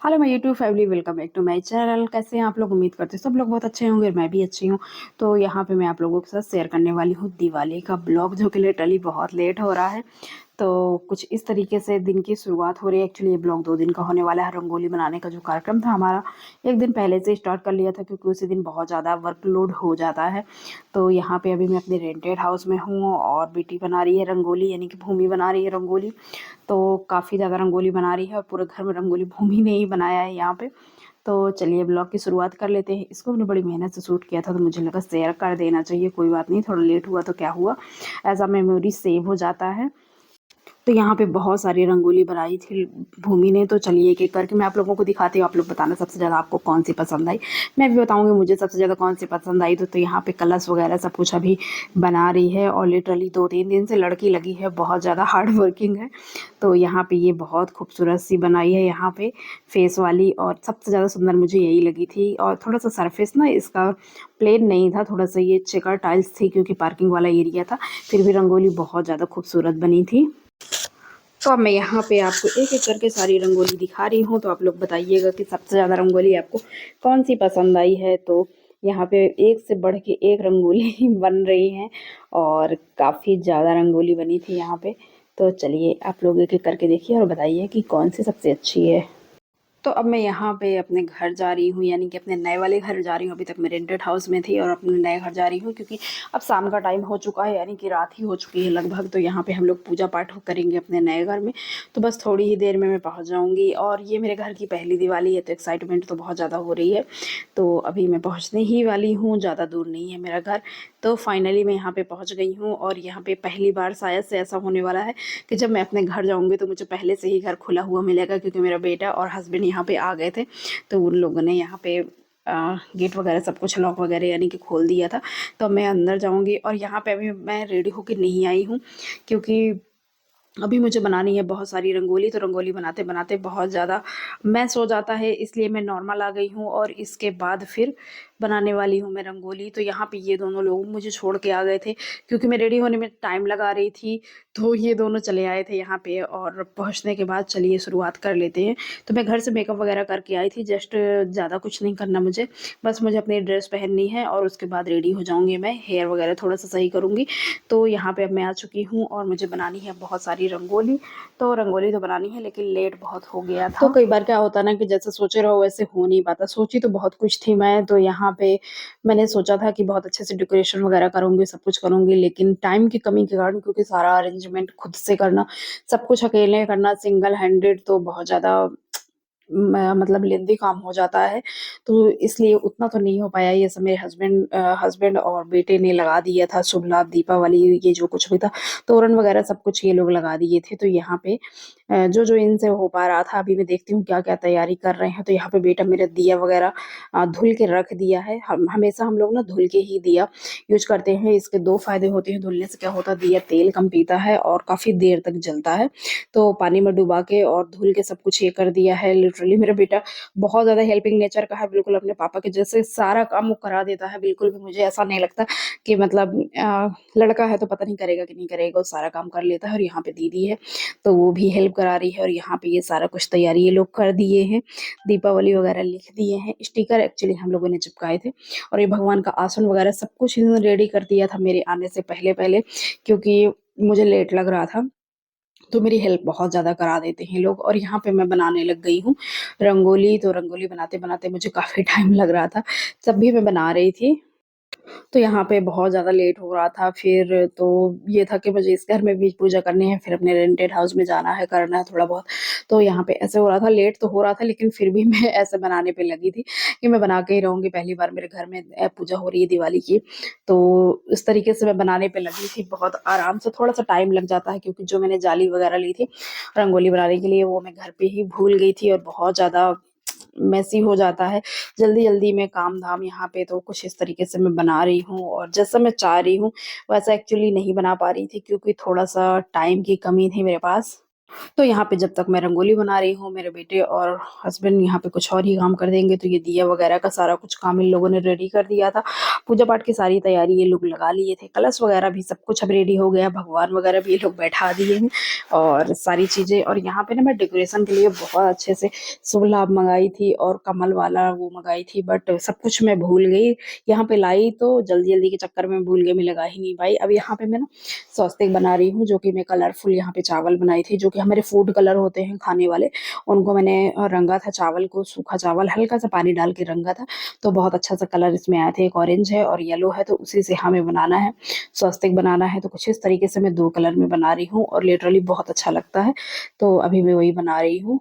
Hello my YouTube family, welcome back to my channel. कैसे हैं आप लोग? उम्मीद करते हैं सब लोग बहुत अच्छे होंगे और मैं भी अच्छी हूँ। तो यहाँ पे मैं आप लोगों के साथ शेयर करने वाली हूँ दिवाली का ब्लॉग, जो कि लिटरली बहुत लेट हो रहा है। तो कुछ इस तरीके से दिन की शुरुआत हो रही है। एक्चुअली ये ब्लॉग 2 दिन का होने वाला है। रंगोली बनाने का जो कार्यक्रम था हमारा, एक दिन पहले से स्टार्ट कर लिया था, क्योंकि उसी दिन बहुत ज़्यादा वर्कलोड हो जाता है। तो यहाँ पे अभी मैं अपने रेंटेड हाउस में हूँ और बेटी बना रही है रंगोली, यानी कि भूमि बना रही है रंगोली। तो काफ़ी ज़्यादा रंगोली बना रही है और पूरे घर में रंगोली भूमि ने ही बनाया है यहाँ पे। तो चलिए ब्लॉग की शुरुआत कर लेते हैं। इसको मैंने बड़ी मेहनत से शूट किया था, तो मुझे लगा शेयर कर देना चाहिए। कोई बात नहीं, थोड़ा लेट हुआ तो क्या हुआ, एज अ मेमोरी सेव हो जाता है। तो यहाँ पे बहुत सारी रंगोली बनाई थी भूमि ने। तो चलिए एक एक करके मैं आप लोगों को दिखाती हूँ। आप लोग बताना सबसे ज़्यादा आपको कौन सी पसंद आई। मैं भी बताऊँगी मुझे सबसे ज़्यादा कौन सी पसंद आई। तो यहाँ पे कलश वगैरह सब कुछ अभी बना रही है और लिटरली 2-3 दिन से लड़की लगी है, बहुत ज़्यादा हार्ड वर्किंग है। तो यहाँ पे ये बहुत खूबसूरत सी बनाई है यहाँ पे फेस वाली, और सबसे ज़्यादा सुंदर मुझे यही लगी थी। और थोड़ा सा सरफेस ना इसका प्लेन नहीं था, थोड़ा सा ये चेकर टाइल्स थी, क्योंकि पार्किंग वाला एरिया था। फिर भी रंगोली बहुत ज़्यादा खूबसूरत बनी थी। तो अब मैं यहाँ पे आपको एक एक करके सारी रंगोली दिखा रही हूँ। तो आप लोग बताइएगा कि सबसे ज़्यादा रंगोली आपको कौन सी पसंद आई है। तो यहाँ पे एक से बढ़ के एक रंगोली बन रही हैं और काफ़ी ज़्यादा रंगोली बनी थी यहाँ पे। तो चलिए आप लोग एक एक करके देखिए और बताइए कि कौन सी सबसे अच्छी है। तो अब मैं यहाँ पे अपने घर जा रही हूँ, यानी कि अपने नए वाले घर जा रही हूँ। अभी तक मैं रेंटेड हाउस में थी और अपने नए घर जा रही हूँ, क्योंकि अब शाम का टाइम हो चुका है, यानी कि रात ही हो चुकी है लगभग। तो यहाँ पे हम लोग पूजा पाठ करेंगे अपने नए घर में। तो बस थोड़ी ही देर में मैं पहुँच जाऊँगी। और ये मेरे घर की पहली दिवाली है, तो एक्साइटमेंट तो बहुत ज़्यादा हो रही है। तो अभी मैं पहुँचने ही वाली हूँ, ज़्यादा दूर नहीं है मेरा घर। तो फाइनली मैं यहाँ पे पहुँच गई हूँ। और यहाँ पे पहली बार शायद से ऐसा होने वाला है कि जब मैं अपने घर जाऊँगी तो मुझे पहले से ही घर खुला हुआ मिलेगा, क्योंकि मेरा बेटा और हस्बैंड यहाँ पे आ गए थे। तो उन लोगों ने यहाँ पे गेट वगैरह सब कुछ लॉक वगैरह यानी कि खोल दिया था। तो मैं अंदर जाऊँगी। और यहाँ पे अभी मैं रेडी होके नहीं आई हूँ, क्योंकि अभी मुझे बनानी है बहुत सारी रंगोली। तो रंगोली बनाते बनाते बहुत ज़्यादा मैस हो जाता है, इसलिए मैं नॉर्मल आ गई हूँ। और इसके बाद फिर बनाने वाली हूँ मैं रंगोली। तो यहाँ पे ये दोनों लोग मुझे छोड़ के आ गए थे, क्योंकि मैं रेडी होने में टाइम लगा रही थी। तो ये दोनों चले आए थे यहाँ पे। और पहुँचने के बाद चलिए शुरुआत कर लेते हैं। तो मैं घर से मेकअप वगैरह करके आई थी, जस्ट ज़्यादा कुछ नहीं करना मुझे। बस मुझे अपनी ड्रेस पहननी है और उसके बाद रेडी हो जाऊँगी मैं। हेयर वगैरह थोड़ा सा सही करूँगी। तो यहाँ पे अब मैं आ चुकी हूँ और मुझे बनानी है बहुत सारी रंगोली। तो रंगोली तो बनानी है, लेकिन लेट बहुत हो गया था। तो कई बार क्या होता है ना, कि जैसे सोचे रहो वैसे हो नहीं पाता। सोची तो बहुत कुछ थी मैं। तो यहाँ पे मैंने सोचा था कि बहुत अच्छे से डेकोरेशन वगैरह करूँगी, सब कुछ करूँगी, लेकिन टाइम की कमी के कारण, क्योंकि सारा अरेंजमेंट खुद से करना, सब कुछ अकेले करना, सिंगल हैंडेड, तो बहुत ज़्यादा मतलब लेंदी काम हो जाता है। तो इसलिए उतना तो नहीं हो पाया। ये सब मेरे हस्बैंड और बेटे ने लगा दिया था। शुभ लाभ, दीपावली, ये जो कुछ भी था, तोरण वगैरह सब कुछ ये लोग लगा दिए थे। तो यहाँ पे जो इनसे हो पा रहा था। अभी मैं देखती हूँ क्या क्या तैयारी कर रहे हैं। तो यहाँ पे बेटा मेरा दिया वगैरह धुल के रख दिया है। हम हमेशा हम लोग ना धुल के ही दिया यूज करते हैं। इसके दो फायदे होते हैं धुलने से। क्या होता है, दिया तेल कम पीता है और काफी देर तक जलता है। तो पानी में डुबा के और धुल के सब कुछ ये कर दिया है। लिटरली मेरा बेटा बहुत ज़्यादा हेल्पिंग नेचर का है, बिल्कुल अपने पापा के जैसे सारा काम वो करा देता है। बिल्कुल भी मुझे ऐसा नहीं लगता कि मतलब लड़का है तो पता नहीं करेगा कि नहीं करेगा, वो सारा काम कर लेता है। और यहाँ पे दीदी है, तो वो भी हेल्प करा रही है। और यहाँ पे ये सारा कुछ तैयारी ये लोग कर दिए हैं। दीपावली वगैरह लिख दिए हैं। स्टिकर एक्चुअली हम लोगों ने चिपकाए थे। और ये भगवान का आसन वगैरह सब कुछ इन्होंने रेडी कर दिया था मेरे आने से पहले पहले, क्योंकि मुझे लेट लग रहा था। तो मेरी हेल्प बहुत ज़्यादा करा देते हैं लोग। और यहाँ पे मैं बनाने लग गई हूँ रंगोली। तो रंगोली बनाते-बनाते मुझे काफ़ी टाइम लग रहा था, तब भी मैं बना रही थी। तो यहाँ पे बहुत ज़्यादा लेट हो रहा था। फिर तो ये था कि मुझे इस घर में भी पूजा करनी है, फिर अपने रेंटेड हाउस में जाना है, करना है थोड़ा बहुत। तो यहाँ पे ऐसे हो रहा था, लेट तो हो रहा था, लेकिन फिर भी मैं ऐसे बनाने पे लगी थी कि मैं बना के ही रहूँगी। पहली बार मेरे घर में पूजा हो रही है दिवाली की। तो इस तरीके से मैं बनाने पे लगी थी बहुत आराम से। थोड़ा-सा टाइम लग जाता है, क्योंकि जो मैंने जाली वगैरह ली थी रंगोली बनाने के लिए, वो मैं घर पे ही भूल गई थी। और बहुत ज़्यादा मेसी हो जाता है जल्दी-जल्दी में काम-धाम यहाँ पे। तो कुछ इस तरीके से मैं बना रही हूँ, और जैसा मैं चाह रही हूँ वैसा एक्चुअली नहीं बना पा रही थी, क्योंकि थोड़ा-सा टाइम की कमी थी मेरे पास। तो यहाँ पे जब तक मैं रंगोली बना रही हूँ, मेरे बेटे और हस्बैंड यहाँ पे कुछ और ही काम कर देंगे, तो ये दिया वगैरह का सारा कुछ काम इन लोगों ने रेडी कर दिया था। पूजा-पाठ की सारी तैयारी ये लोग लगा लिए थे, कलश वगैरह भी सब कुछ अब रेडी हो गया, भगवान वगैरह भी ये लोग बैठा दिए हैं और सारी चीज़ें। और यहाँ पे ना मैं डेकोरेशन के लिए बहुत अच्छे से शुभ लाभ मँगाई थी और कमल वाला वो मँगाई थी, बट सब कुछ मैं भूल गई। यहाँ पे लाई तो जल्दी-जल्दी के चक्कर में भूल गई, मैं लगा ही नहीं पाई। अब यहाँ पे मैं ना स्वस्तिक बना रही हूँ, जो कि मैं कलरफुल यहाँ पे चावल बनाई थी, जो कि हमारे फूड कलर होते हैं खाने वाले, उनको मैंने रंगा था चावल को, सूखा चावल हल्का-सा पानी डाल के रंगा था, तो बहुत अच्छा-सा कलर इसमें आया था। एक ऑरेंज है और येलो है, तो उसी से हमें बनाना है, स्वस्तिक बनाना है। तो कुछ इस तरीके से मैं 2 कलर में बना रही हूँ और लिटरली बहुत अच्छा लगता है, तो अभी मैं वही बना रही हूँ।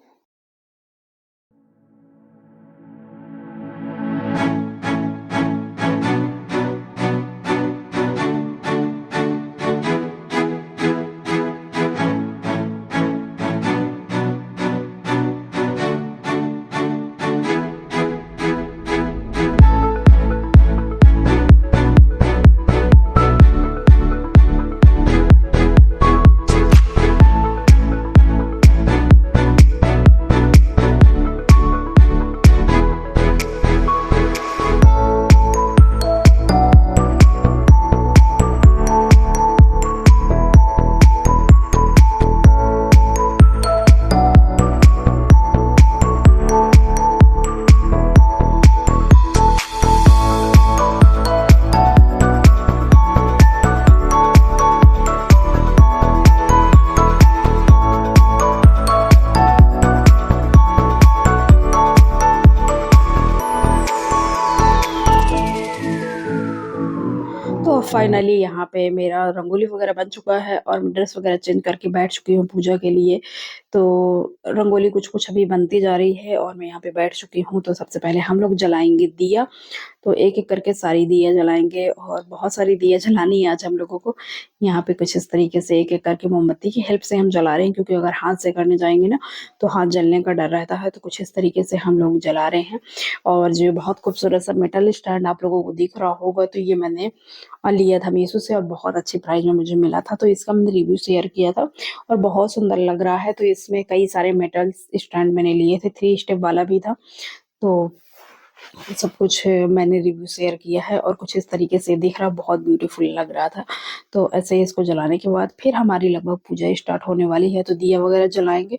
तो फाइनली यहाँ पे मेरा रंगोली वगैरह बन चुका है और मैं ड्रेस वगैरह चेंज करके बैठ चुकी हूँ पूजा के लिए। तो रंगोली कुछ-कुछ अभी बनती जा रही है और मैं यहाँ पे बैठ चुकी हूँ। तो सबसे पहले हम लोग जलाएँगे दिया, तो एक-एक करके सारी दिया जलाएँगे और बहुत सारी दिया जलानी है आज हम लोगों को। यहाँ पे कुछ इस तरीके से एक-एक करके मोमबत्ती की हेल्प से हम जला रहे हैं, क्योंकि अगर हाथ से करने जाएँगे ना, तो हाथ जलने का डर रहता है। तो कुछ इस तरीके से हम लोग जला रहे हैं। और जो बहुत खूबसूरत सा मेटल स्टैंड आप लोगों को दिख रहा होगा, तो ये मैंने लिया था मीशो से और बहुत अच्छी प्राइस में मुझे मिला था। तो इसका मैंने रिव्यू शेयर किया था और बहुत सुंदर लग रहा है। तो इसमें कई सारे मेटल स्टैंड मैंने लिए थे, 3 स्टेप वाला भी था। तो सब कुछ मैंने रिव्यू शेयर किया है और कुछ इस तरीके से दिख रहा, बहुत ब्यूटीफुल लग रहा था। तो ऐसे ही इसको जलाने के बाद फिर हमारी लगभग पूजा स्टार्ट होने वाली है, तो दिया वगैरह जलाएँगे।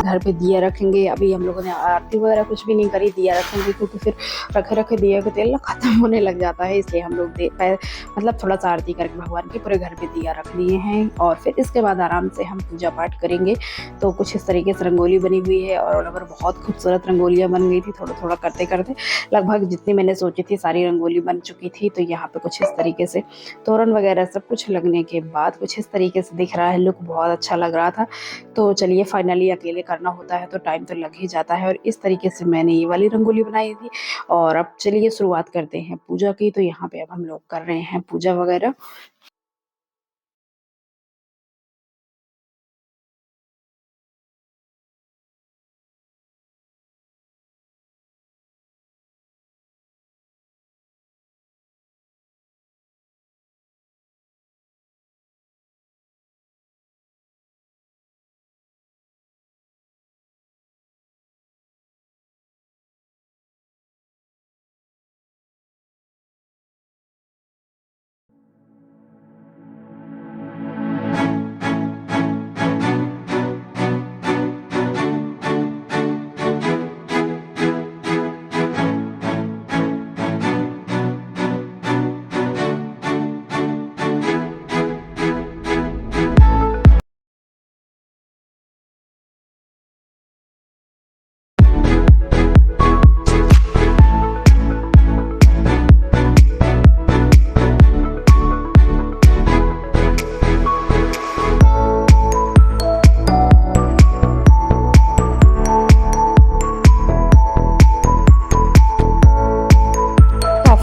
घर पे दिया रखेंगे। अभी हम लोगों ने आरती वगैरह कुछ भी नहीं करी, दिया रखेंगे क्योंकि फिर रखे-रखे दिए का तेल ना खत्म होने लग जाता है, इसलिए हम लोग दे पै मतलब थोड़ा-सा आरती करके भगवान के पूरे घर पे दिया रख दिए हैं और फिर इसके बाद आराम से हम पूजा पाठ करेंगे। तो कुछ इस तरीके से रंगोली बनी हुई है और ऑल ओवर बहुत खूबसूरत रंगोलियाँ बन गई थी, थोड़ा-थोड़ा करते-करते लगभग जितनी मैंने सोची थी सारी रंगोली बन चुकी थी। तो यहाँ पे कुछ इस तरीके से तोरण वगैरह सब कुछ लगने के बाद कुछ इस तरीके से दिख रहा है, लुक बहुत अच्छा लग रहा था। तो चलिए फाइनली अकेले करना होता है तो टाइम तो लग ही जाता है और इस तरीके से मैंने ये वाली रंगोली बनाई थी। और अब चलिए शुरुआत करते हैं पूजा की। तो यहाँ पे अब हम लोग कर रहे हैं पूजा वगैरह।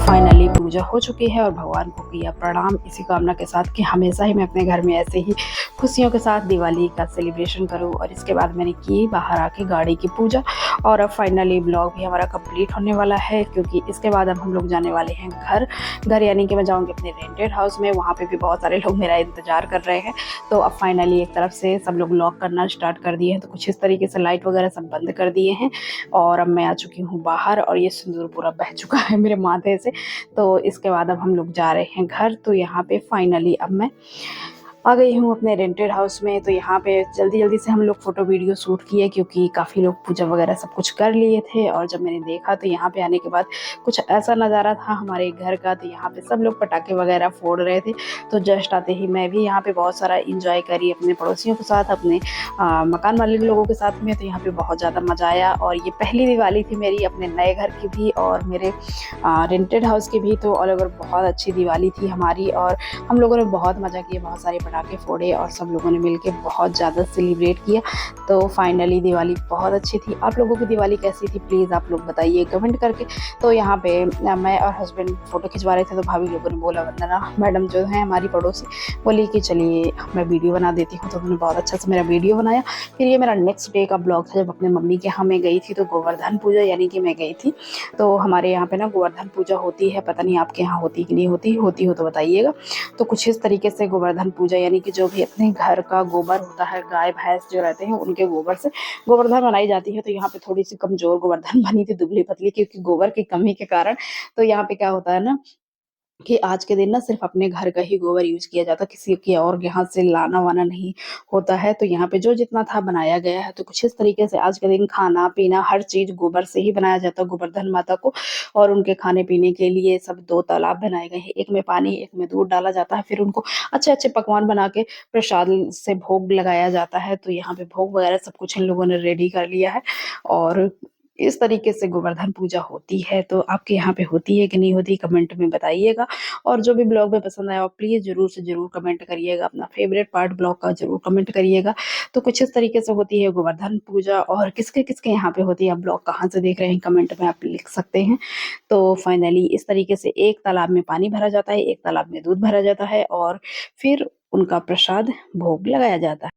फाइनली पूजा हो चुकी है और भगवान को किया प्रणाम, इसी कामना के साथ कि हमेशा ही मैं अपने घर में ऐसे ही खुशियों के साथ दिवाली का सेलिब्रेशन करूं। और इसके बाद मैंने की बाहर आके गाड़ी की पूजा। और अब फाइनली ब्लॉग भी हमारा कंप्लीट होने वाला है क्योंकि इसके बाद अब हम लोग जाने वाले हैं घर यानी कि मैं जाऊंगी अपने रेंटेड हाउस में। वहाँ पे भी बहुत सारे लोग मेरा इंतजार कर रहे हैं। तो अब फाइनली एक तरफ से सब लोग लॉक करना स्टार्ट कर दिए हैं, तो कुछ इस तरीके से लाइट वगैरह सब बंद कर दिए हैं। और अब मैं आ चुकी हूँ बाहर और ये सिंदूर पूरा बह चुका है मेरे माथे से। तो इसके बाद अब हम लोग जा रहे हैं घर। तो यहाँ पे फाइनली अब मैं आ गई हूँ अपने रेंटेड हाउस में। तो यहाँ पे जल्दी-जल्दी से हम लोग फ़ोटो वीडियो शूट किए क्योंकि काफ़ी लोग पूजा वगैरह सब कुछ कर लिए थे। और जब मैंने देखा तो यहाँ पे आने के बाद कुछ ऐसा नज़ारा था हमारे घर का। तो यहाँ पे सब लोग पटाखे वगैरह फोड़ रहे थे। तो जस्ट आते ही मैं भी यहाँ पे बहुत सारा एंजॉय करी अपने पड़ोसियों के साथ, अपने मकान मालिक लोगों के साथ में। तो यहाँ पे बहुत ज़्यादा मज़ा आया और ये पहली दिवाली थी मेरी अपने नए घर की भी और मेरे रेंटेड हाउस की भी। तो ऑल ओवर बहुत अच्छी दिवाली थी हमारी और हम लोगों ने बहुत मज़ा किया, बहुत सारे पटाखे फोड़े और सब लोगों ने मिलके बहुत ज़्यादा सेलिब्रेट किया। तो फाइनली दिवाली बहुत अच्छी थी। आप लोगों की दिवाली कैसी थी प्लीज़ आप लोग बताइए कमेंट करके। तो यहाँ पे मैं और हस्बैंड फ़ोटो खिंचवा रहे थे तो भाभी लोगों ने बोला, वंदना मैडम जो है हमारी पड़ोसी, बोली कि चलिए मैं वीडियो बना देती हूँ। तो उन्होंने बहुत अच्छा से मेरा वीडियो बनाया। फिर ये मेरा नेक्स्ट डे का ब्लॉग था जब अपने मम्मी के यहाँ मैं गई थी। तो गोवर्धन पूजा यानी कि मैं गई थी। तो हमारे यहाँ पे ना गोवर्धन पूजा होती है, पता नहीं आपके यहाँ होती कि नहीं होती, होती हो तो बताइएगा। तो कुछ इस तरीके से गोवर्धन पूजा यानी कि जो भी अपने घर का गोबर होता है, गाय भैंस जो रहते हैं उनके गोबर से गोवर्धन बनाई जाती है। तो यहाँ पे थोड़ी सी कमजोर गोवर्धन बनी थी, दुबली पतली, क्योंकि गोबर की कमी के कारण। तो यहाँ पे क्या होता है ना कि आज के दिन ना सिर्फ़ अपने घर का ही गोबर यूज़ किया जाता है, किसी के और यहाँ से लाना-वाना नहीं होता है। तो यहाँ पे जो जितना था बनाया गया है। तो कुछ इस तरीके से आज के दिन खाना-पीना हर चीज़ गोबर से ही बनाया जाता है गोवर्धन माता को। और उनके खाने-पीने के लिए सब 2 तालाब बनाए गए हैं, एक में पानी, एक में दूध डाला जाता है। फिर उनको अच्छे-अच्छे पकवान बना के प्रसाद से भोग लगाया जाता है। तो यहाँ पे भोग वगैरह सब कुछ इन लोगों ने रेडी कर लिया है और इस तरीके से गोवर्धन पूजा होती है। तो आपके यहाँ पे होती है कि नहीं होती कमेंट में बताइएगा। और जो भी ब्लॉग में पसंद आया हो प्लीज़ ज़रूर से ज़रूर कमेंट करिएगा, अपना फ़ेवरेट पार्ट ब्लॉग का ज़रूर कमेंट करिएगा। तो कुछ इस तरीके से होती है गोवर्धन पूजा और किसके-किसके यहाँ पे होती है, आप ब्लॉग कहाँ से देख रहे हैं कमेंट में आप लिख सकते हैं। तो फाइनली इस तरीके से एक तालाब में पानी भरा जाता है, एक तालाब में दूध भरा जाता है और फिर उनका प्रसाद भोग लगाया जाता है।